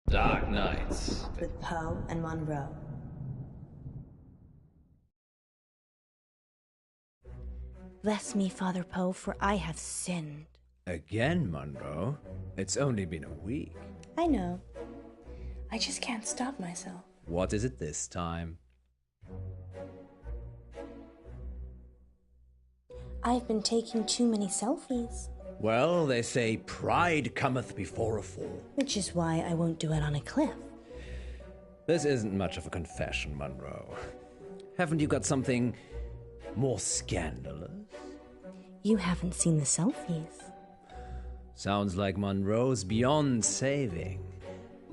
Dark Nights. With Poe and Munroe. Bless me, Father Poe, for I have sinned. Again, Munroe? It's only been a week. I know. I just can't stop myself. What is it this time? I've been taking too many selfies. Well, they say pride cometh before a fall. Which is why I won't do it on a cliff. This isn't much of a confession, Munroe. Haven't you got something more scandalous? You haven't seen the selfies. Sounds like Munroe's beyond saving.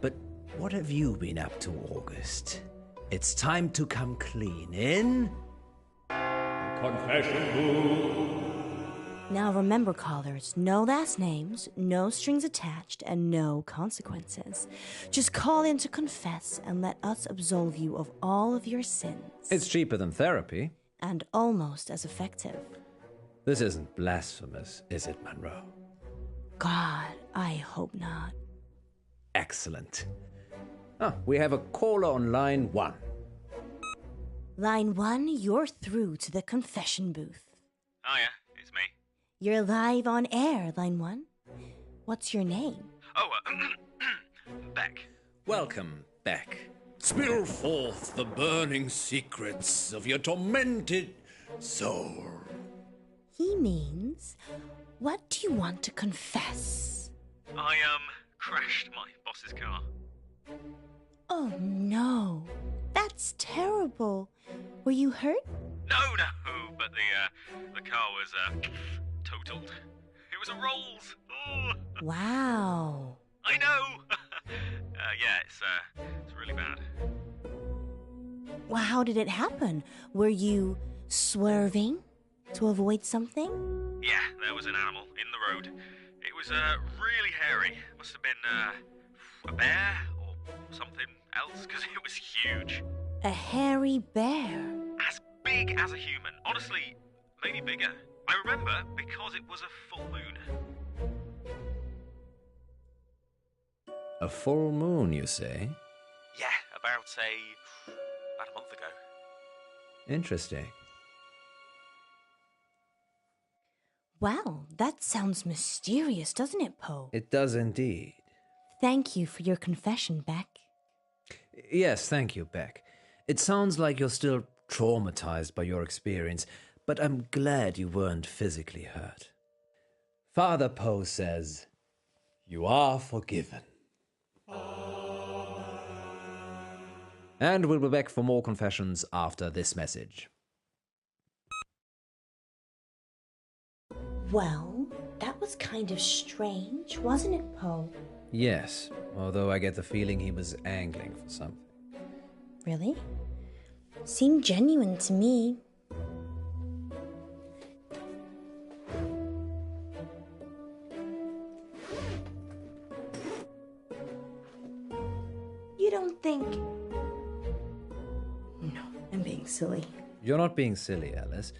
But what have you been up to, August? It's time to come clean in... Confession booth. Now remember, callers, no last names, no strings attached, and no consequences. Just call in to confess and let us absolve you of all of your sins. It's cheaper than therapy. And almost as effective. This isn't blasphemous, is it, Munroe? God, I hope not. Excellent. We have a caller on line 1. Line 1, you're through to the confession booth. Hiya, it's me. You're live on air, Line 1. What's your name? Oh, Beck. Welcome, Beck. Spill forth the burning secrets of your tormented soul. He means, what do you want to confess? I, crashed my boss's car. Oh, no. That's terrible. Were you hurt? No, but the car was, totaled. It was a Rolls. Oh. Wow. I know. Yeah, it's really bad. Well, how did it happen? Were you swerving to avoid something? Yeah, there was an animal in the road. It was, really hairy. Must have been, a bear or something else, because it was huge. A hairy bear? As big as a human. Honestly, maybe bigger. I remember because it was a full moon. A full moon, you say? Yeah, about a month ago. Interesting. Well, that sounds mysterious, doesn't it, Poe? It does indeed. Thank you for your confession, Beck. Yes, thank you, Beck. It sounds like you're still traumatized by your experience, but I'm glad you weren't physically hurt. Father Poe says, you are forgiven. And we'll be back for more confessions after this message. Well, that was kind of strange, wasn't it, Poe? Yes, although I get the feeling he was angling for something. Really? Seemed genuine to me. You don't think... No, I'm being silly. You're not being silly, Alice.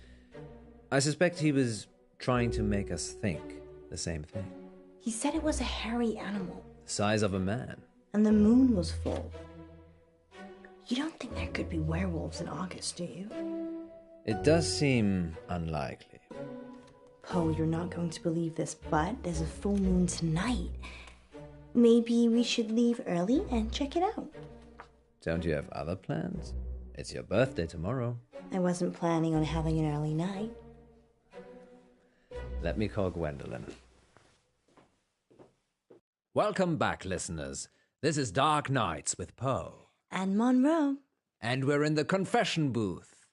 I suspect he was trying to make us think the same thing. He said it was a hairy animal. The size of a man. And the moon was full. You don't think there could be werewolves in August, do you? It does seem unlikely. Poe, you're not going to believe this, but there's a full moon tonight. Maybe we should leave early and check it out. Don't you have other plans? It's your birthday tomorrow. I wasn't planning on having an early night. Let me call Gwendolyn. Welcome back, listeners. This is Dark Nights with Poe. And Munroe. And we're in the confession booth.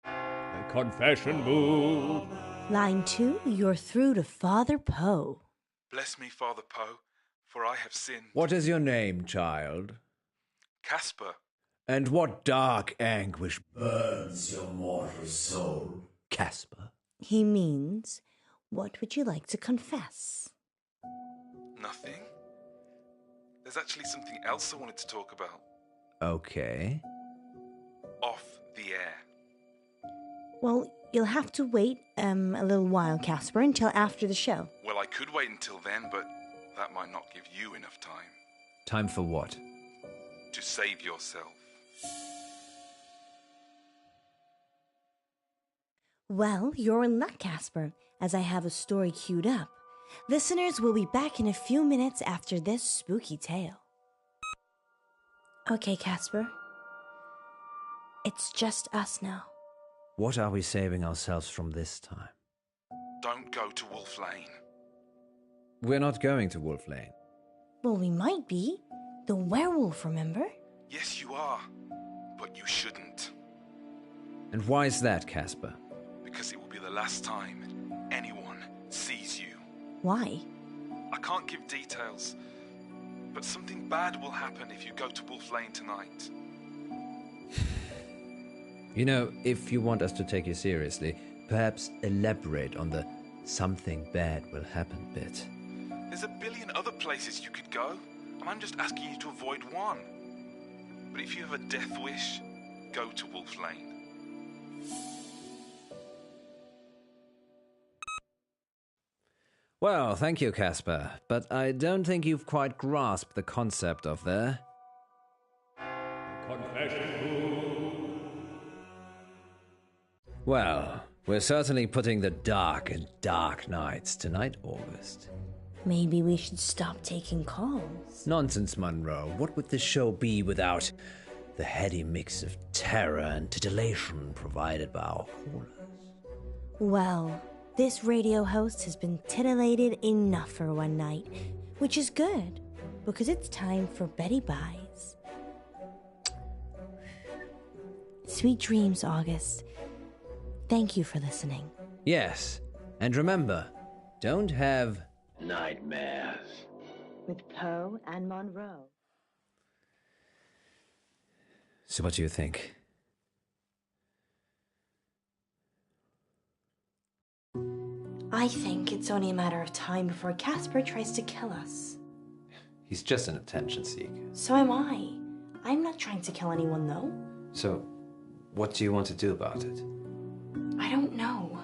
The confession booth. Line 2, you're through to Father Poe. Bless me, Father Poe, for I have sinned. What is your name, child? Casper. And what dark anguish burns your mortal soul, Casper? He means, what would you like to confess? Nothing. There's actually something else I wanted to talk about. Okay. Off the air. Well, you'll have to wait a little while, Casper, until after the show. Well, I could wait until then, but that might not give you enough time. Time for what? To save yourself. Well, you're in luck, Casper, as I have a story queued up. Listeners will be back in a few minutes after this spooky tale. Okay, Casper. It's just us now. What are we saving ourselves from this time? Don't go to Wolf Lane. We're not going to Wolf Lane. Well, we might be. The werewolf, remember? Yes, you are. But you shouldn't. And why is that, Casper? Because it will be the last time anyone sees you. Why? I can't give details, but something bad will happen if you go to Wolf Lane tonight. You know, if you want us to take you seriously, perhaps elaborate on the something bad will happen bit. There's a billion other places you could go, and I'm just asking you to avoid one. But if you have a death wish, go to Wolf Lane. Well, thank you, Casper, but I don't think you've quite grasped the concept of the... Confession. Well, we're certainly putting the dark in dark nights tonight, August. Maybe we should stop taking calls. Nonsense, Munroe. What would this show be without the heady mix of terror and titillation provided by our callers? Well, this radio host has been titillated enough for one night, which is good, because it's time for Betty Buys. Sweet dreams, August. Thank you for listening. Yes, and remember, don't have... Nightmares. With Poe and Munroe. So what do you think? I think it's only a matter of time before Casper tries to kill us. He's just an attention seeker. So am I. I'm not trying to kill anyone, though. So, what do you want to do about it? I don't know.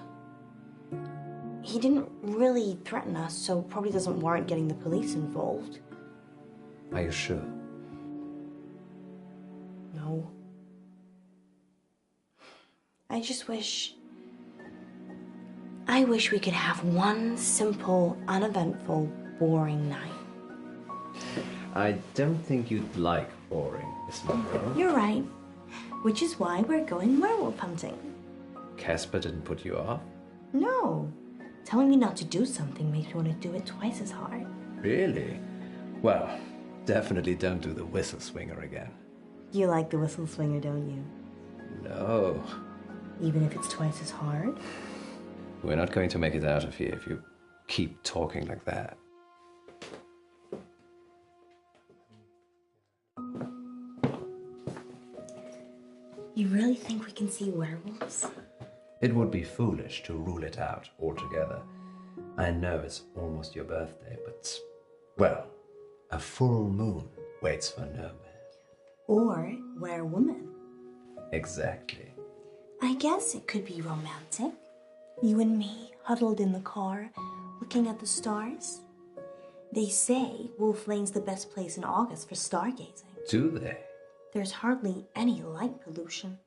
He didn't really threaten us, so probably doesn't warrant getting the police involved. Are you sure? No. I wish we could have one simple, uneventful, boring night. I don't think you'd like boring, Miss Munroe. You're right. Which is why we're going werewolf hunting. Casper didn't put you off? No. Telling me not to do something makes me want to do it twice as hard. Really? Well, definitely don't do the whistle swinger again. You like the whistle swinger, don't you? No. Even if it's twice as hard? We're not going to make it out of here if you keep talking like that. You really think we can see werewolves? It would be foolish to rule it out altogether. I know it's almost your birthday, but, well, a full moon waits for no man. Or werewoman. Exactly. I guess it could be romantic. You and me, huddled in the car, looking at the stars. They say Wolf Lane's the best place in August for stargazing. Do they? There's hardly any light pollution.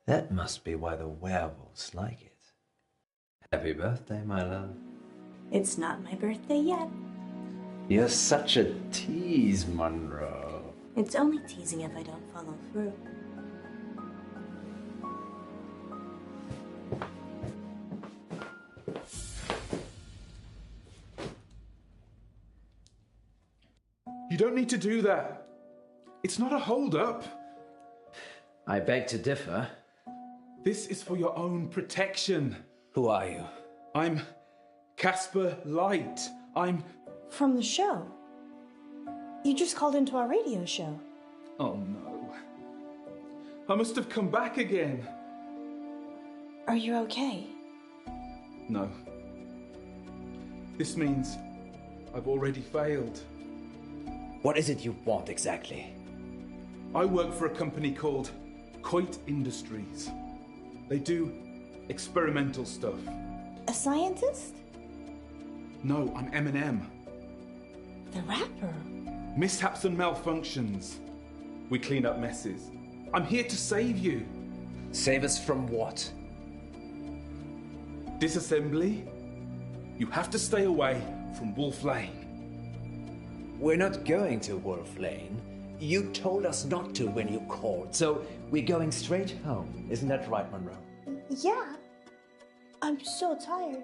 That must be why the werewolves like it. Happy birthday, my love. It's not my birthday yet. You're such a tease, Munroe. It's only teasing if I don't follow through. You don't need to do that. It's not a hold-up. I beg to differ. This is for your own protection. Who are you? I'm Casper Light. I'm... From the show. You just called into our radio show. Oh no. I must have come back again. Are you okay? No. This means I've already failed. What is it you want exactly? I work for a company called Coit Industries. They do experimental stuff. A scientist? No, I'm Eminem. The rapper? Mishaps and malfunctions. We clean up messes. I'm here to save you. Save us from what? Disassembly? You have to stay away from Wolf Lane. We're not going to Wolf Lane. You told us not to when you called, so we're going straight home. Isn't that right, Munroe? Yeah. I'm so tired.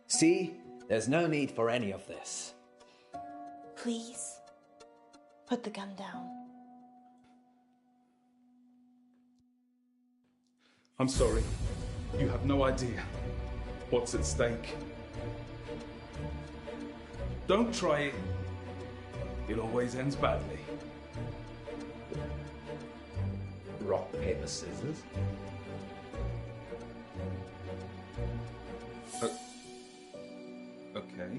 See? There's no need for any of this. Please, put the gun down. I'm sorry. You have no idea what's at stake. Don't try it. It always ends badly. Rock, paper, scissors? Okay.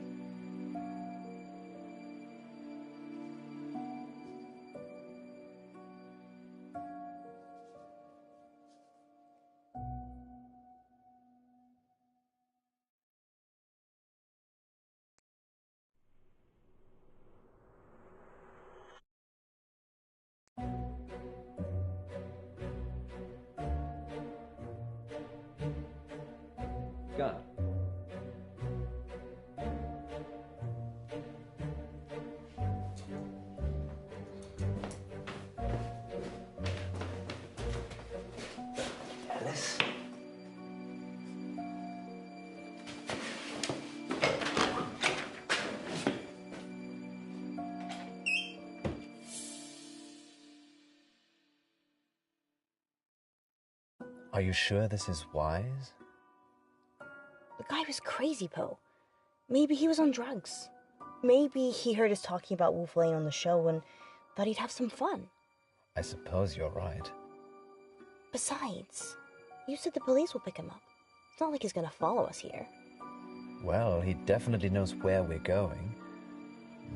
Gun. Alice? Are you sure this is wise? The guy was crazy, Poe. Maybe he was on drugs. Maybe he heard us talking about Wolf Lane on the show and thought he'd have some fun. I suppose you're right. Besides, you said the police will pick him up. It's not like he's gonna follow us here. Well, he definitely knows where we're going.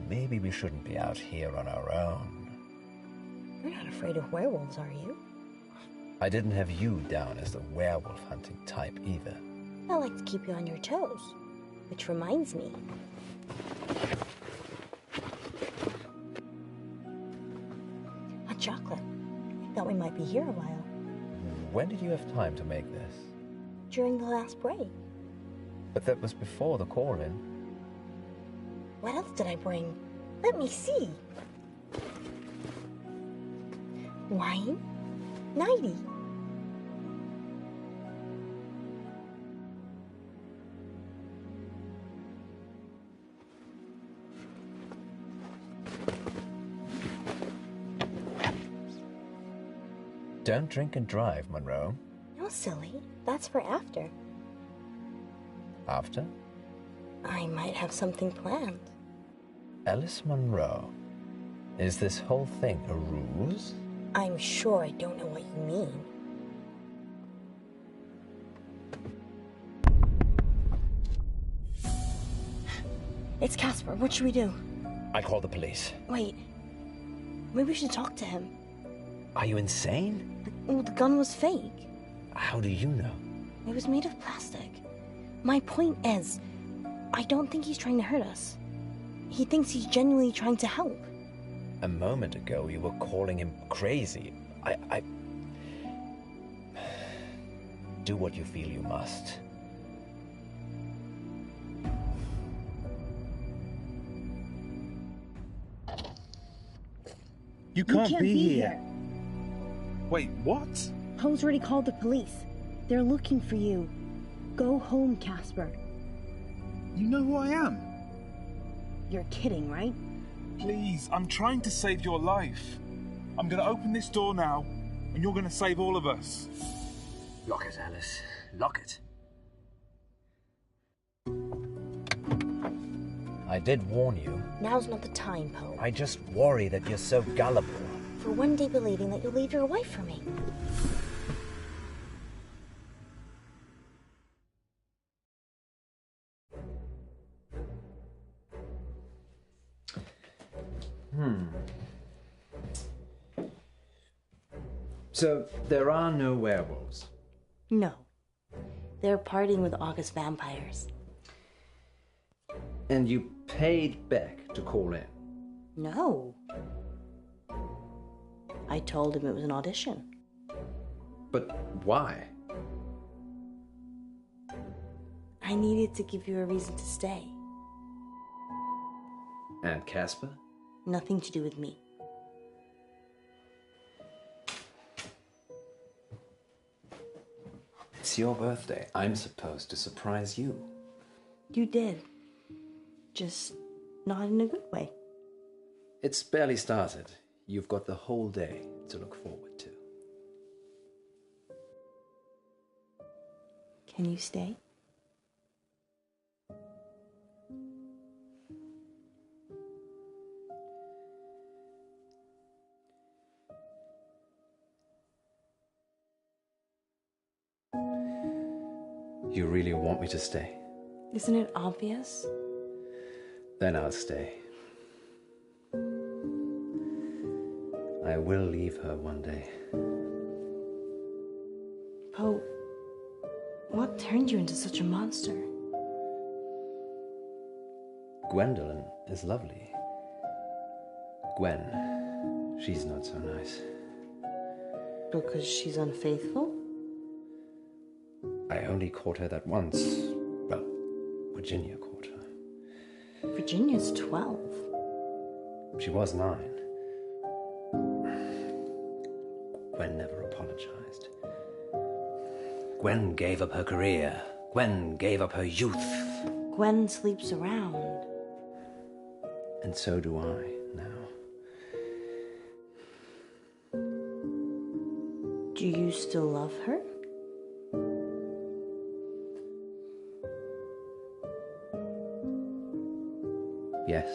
Maybe we shouldn't be out here on our own. You're not afraid of werewolves, are you? I didn't have you down as the werewolf hunting type either. I like to keep you on your toes. Which reminds me. Hot chocolate. I thought we might be here a while. When did you have time to make this? During the last break. But that was before the call-in. What else did I bring? Let me see. Wine? 90. Don't drink and drive, Munroe. No, silly. That's for after. After? I might have something planned. Alice Munroe, is this whole thing a ruse? I'm sure I don't know what you mean. It's Casper. What should we do? I call the police. Wait. Maybe we should talk to him. Are you insane? Well, the gun was fake. How do you know? It was made of plastic. My point is, I don't think he's trying to hurt us. He thinks he's genuinely trying to help. A moment ago, you were calling him crazy. I... Do what you feel you must. You can't be here. Wait, what? Poe's already called the police. They're looking for you. Go home, Casper. You know who I am. You're kidding, right? Please, I'm trying to save your life. I'm going to open this door now, and you're going to save all of us. Lock it, Alice. Lock it. I did warn you. Now's not the time, Poe. I just worry that you're so gullible. For one day believing that you'll leave your wife for me. So, there are no werewolves? No. They're partying with August vampires. And you paid Beck to call in? No. I told him it was an audition. But why? I needed to give you a reason to stay. And Casper? Nothing to do with me. It's your birthday. I'm supposed to surprise you. You did. Just not in a good way. It's barely started. You've got the whole day to look forward to. Can you stay? You really want me to stay? Isn't it obvious? Then I'll stay. I will leave her one day. Poe, what turned you into such a monster? Gwendolyn is lovely. Gwen, she's not so nice. Because she's unfaithful? I only caught her that once. Well, Virginia caught her. Virginia's 12. She was 9. Gwen never apologized. Gwen gave up her career. Gwen gave up her youth. Gwen sleeps around. And so do I now. Do you still love her? Yes.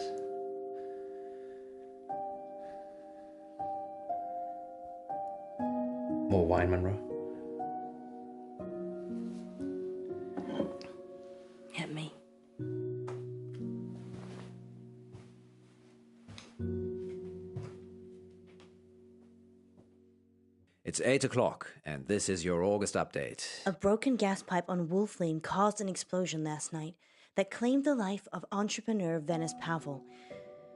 More wine, Munroe? Hit me. It's 8 o'clock, and this is your August update. A broken gas pipe on Wolf Lane caused an explosion last night that claimed the life of entrepreneur Venice Pavel.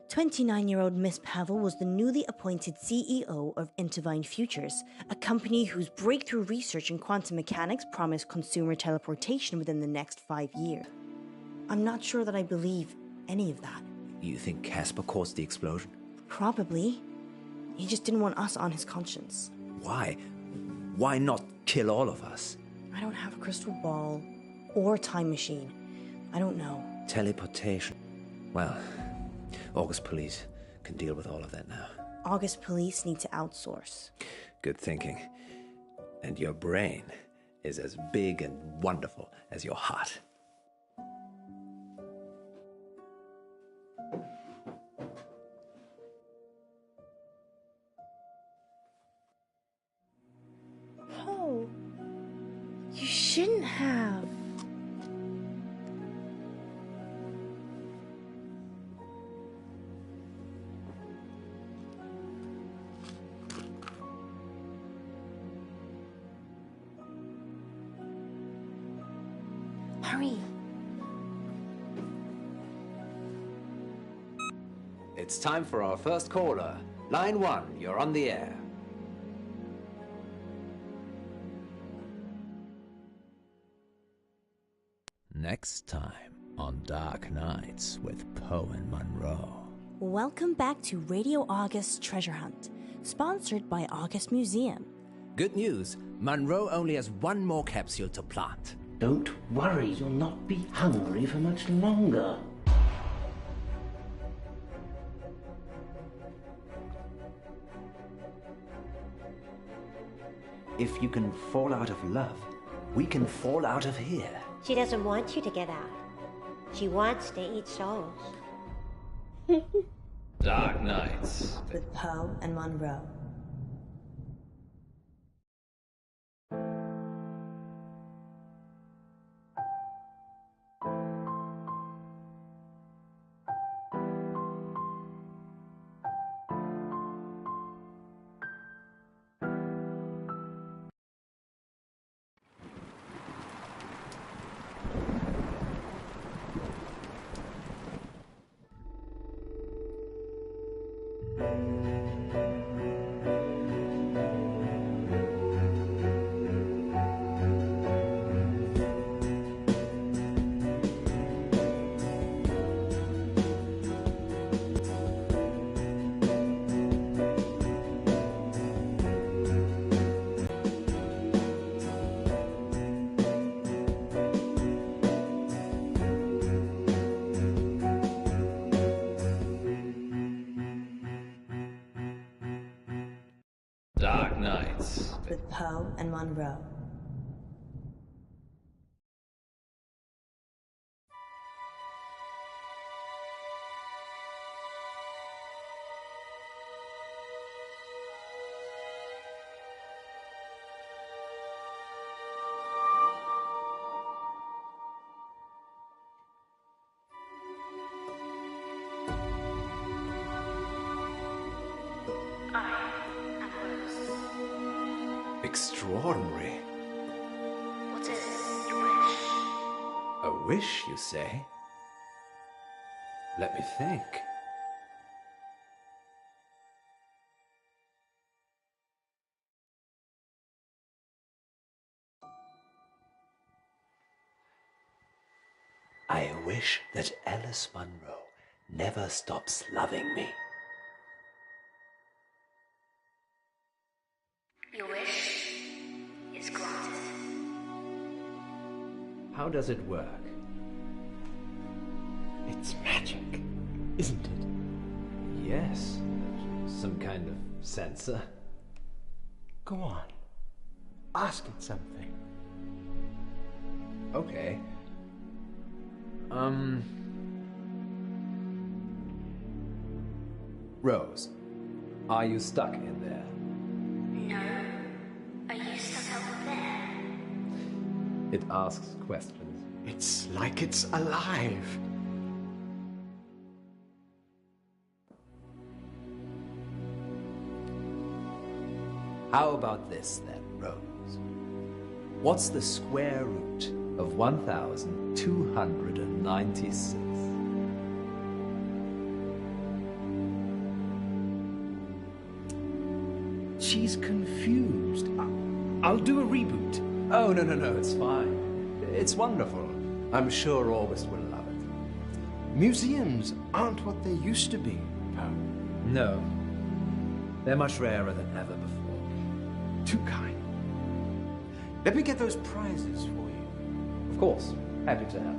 29-year-old Miss Pavel was the newly appointed CEO of Intervine Futures, a company whose breakthrough research in quantum mechanics promised consumer teleportation within the next 5 years. I'm not sure that I believe any of that. You think Casper caused the explosion? Probably. He just didn't want us on his conscience. Why? Why not kill all of us? I don't have a crystal ball or time machine. I don't know. Teleportation. Well, August police can deal with all of that now. August police need to outsource. Good thinking. And your brain is as big and wonderful as your heart. Oh, you shouldn't have. Hurry. It's time for our first caller. Line 1, you're on the air. Next time on Dark Nights with Poe and Munroe. Welcome back to Radio August Treasure Hunt, sponsored by August Museum. Good news, Munroe only has one more capsule to plant. Don't worry, you'll not be hungry for much longer. If you can fall out of love, we can fall out of here. She doesn't want you to get out. She wants to eat souls. Dark Nights. With Poe and Munroe. night. with Poe and Munroe. Extraordinary. What is your wish? A wish, you say? Let me think. I wish that Alice Munroe never stops loving me. Your wish is granted. How does it work? It's magic, isn't it? Yes, some kind of sensor. Go on. Ask it something. Okay. Rose, are you stuck in there? No. Are you stuck out there? It asks questions. It's like it's alive. How about this then, Rose? What's the square root of 1,296? She's confused. I'll do a reboot. Oh, no, it's fine. It's wonderful. I'm sure August will love it. Museums aren't what they used to be, Poe. No. They're much rarer than ever before. Too kind. Let me get those prizes for you. Of course. Happy to help.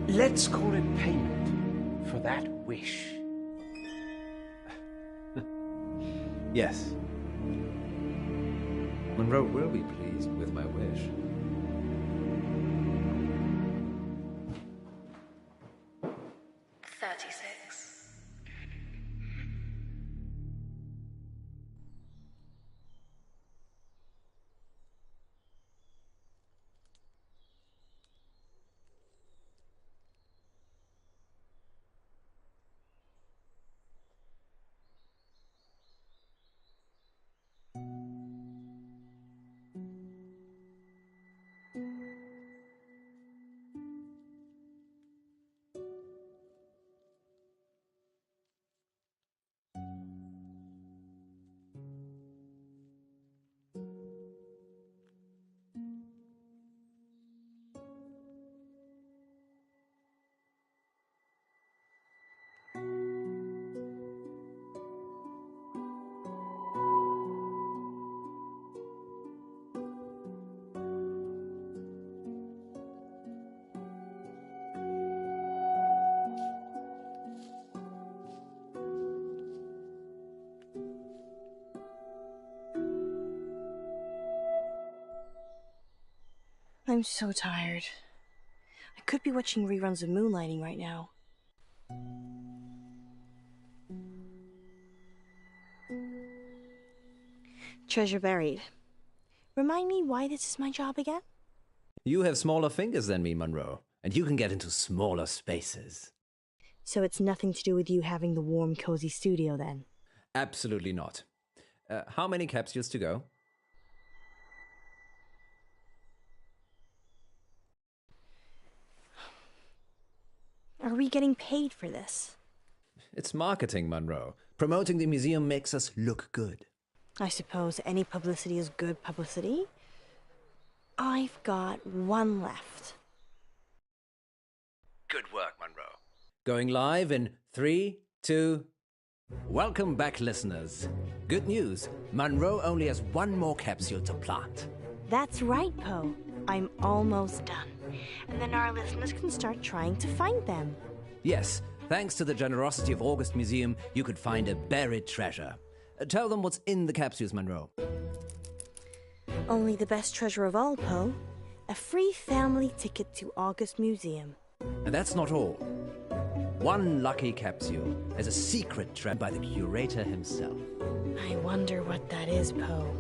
Let's call it payment for that wish. Yes. Munroe will be pleased with my wish. I'm so tired. I could be watching reruns of Moonlighting right now. Treasure buried. Remind me why this is my job again? You have smaller fingers than me, Munroe, and you can get into smaller spaces. So it's nothing to do with you having the warm, cozy studio then? Absolutely not. How many capsules to go? Are we getting paid for this? It's marketing, Munroe. Promoting the museum makes us look good. I suppose any publicity is good publicity. I've got one left. Good work, Munroe. Going live in 3, 2... Welcome back, listeners. Good news. Munroe only has one more capsule to plant. That's right, Poe. I'm almost done. And then our listeners can start trying to find them. Yes, thanks to the generosity of August Museum, you could find a buried treasure. Tell them what's in the capsules, Munroe. Only the best treasure of all, Poe. A free family ticket to August Museum. And that's not all. One lucky capsule has a secret trap by the curator himself. I wonder what that is, Poe.